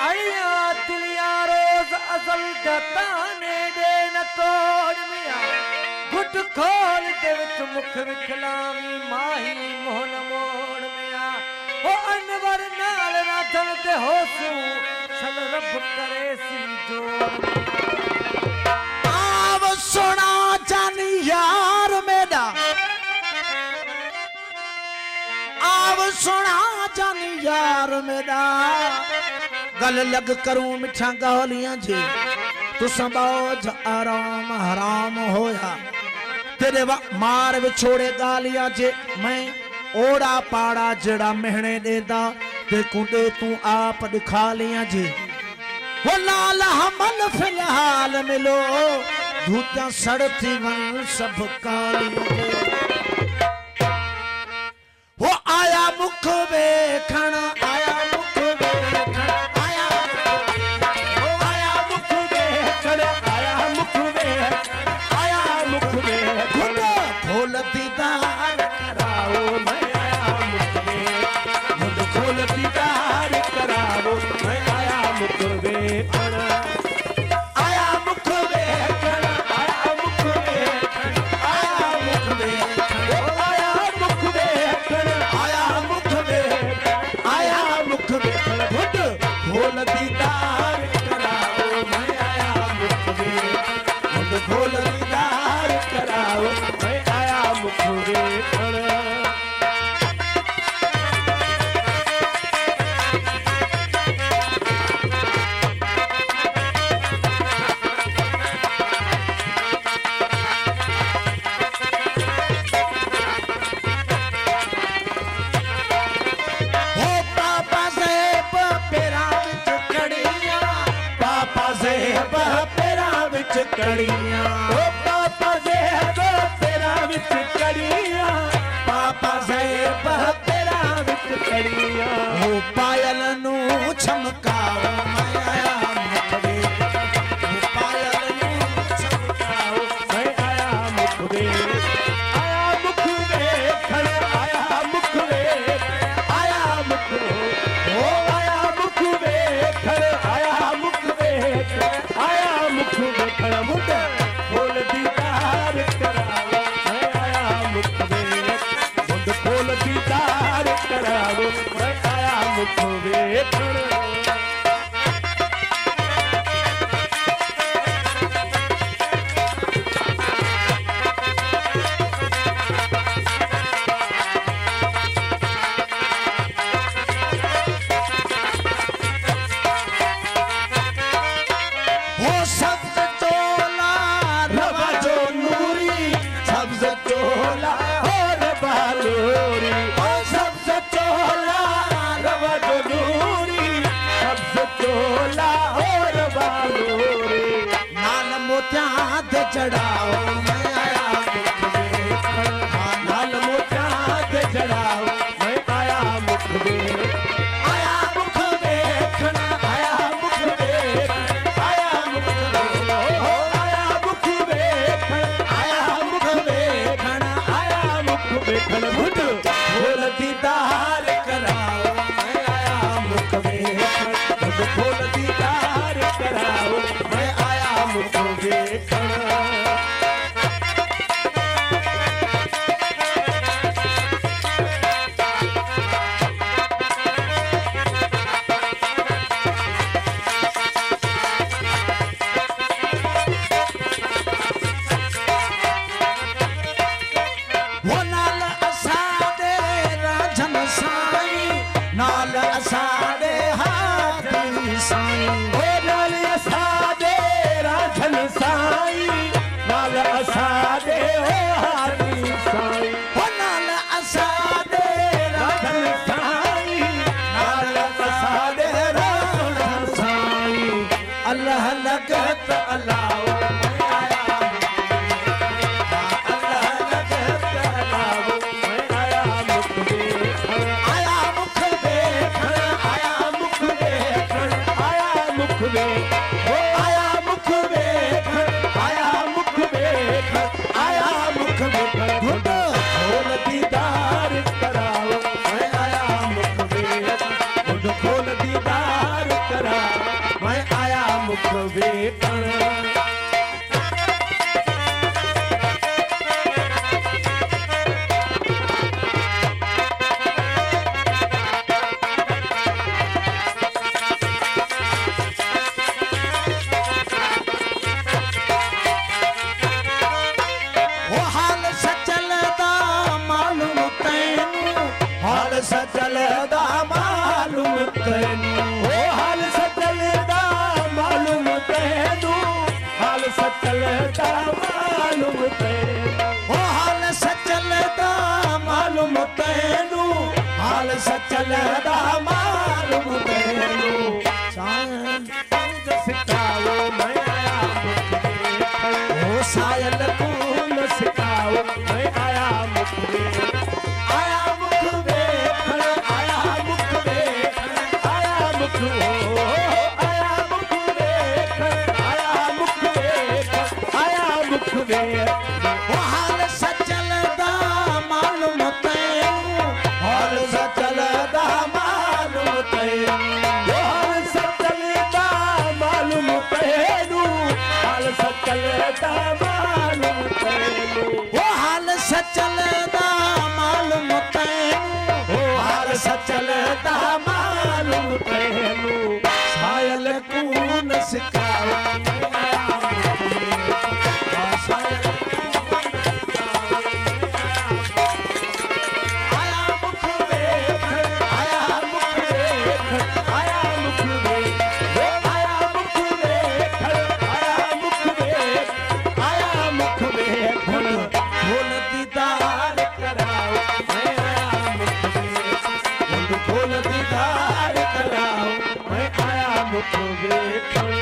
आया दिलिया रोज असल जताने दे न तोड़ मिया गुट खोल दे विच मुख विखलावी माही मोहन मोड़ मिया ओ अनवर नाल ना धन ते होसू सल रब करे सी जोड़ आव सुना जानी यार मेरा आव सुना जानी यार मेरा गल लग करूं मिठा गालियां जे तू संभाज आराम हराम होया तेरे मार विछोड़े गालियां जे मैं ओड़ा पाड़ा जड़ा महने देदा ते कुंडे तू आप दिखा लिया जे वो लाल हमल फिलहाल मिलो धूता सड़ती वन सब कालियां वो आया मुख वेखण आया मुख वेखण आया मुख वेखण आया मुख वेखण आया मुख वेखण खोल दीदार कराओ मैं आया मुख वेखण खोल दीदार कराओ मैं आया मुख वेखण आया मुख वेखण आया मुख वेखण आया मुख वेखण आया मुख वेखण आया मुख वेखण आया मुख वेखण घुट खोल दीदार कराओ मैं आया मुख वेखण खोल दीदार कराओ मैं आया मुख वेखण कड़ियां ओ पापा ज़ेब तेरा विच कड़ियां पापा ज़ेब तेरा विच कड़ियां ओ पायल नू चमकाओ मैं आया मुख वेखण ओ पायल नू चमकाओ मैं आया मुख वेखण आया मुख वेखण आया मुख ओ आया मुख वेखण आया मुख वेखण आया मुख वेखण मुंड खोल दीदार कराओ मैं आया मुख वेखण मुंड खोल दीदार कराओ मैं आया मुख वेखण चढ़ाओ मैं आया मुख वेखण नाल मोटा ते चढ़ाओ मैं आया मुख वेखण आया मुख वेखण आया मुख वेखण आया मुख वेखण आया मुख वेखण आया मुख वेखण आया मुख वेखण मुंड खोल दीदार कराओ मैं आया मुख वेखण मुंड खोल दीदार कराओ मैं आया मुख वेखण अल्लाह लगत अल्लाह खोल दीदार करा मुख वेखण सचल दा मालूम तैनू ओ हाल सचल दा मालूम तैनू हाल सचल दा मालूम तैनू ओ हाल सचल दा मालूम तैनू हाल सचल दा मालूम तैनू सायल तू सिखाओ मैं आया मुख वेखण ओ सायल तू सिखाओ मैं आया मुख वेखण हाल सचल दा मालूम तैनू हाल सचल दा मालूम तैनू हाल सचल दा मालूम तैनू हाल सचल दा मालूम तैनू हाल सचल दा मालूम तैनू हाल सचल दा मालूम तैनू सायल कून सिखाओ मुख वेखण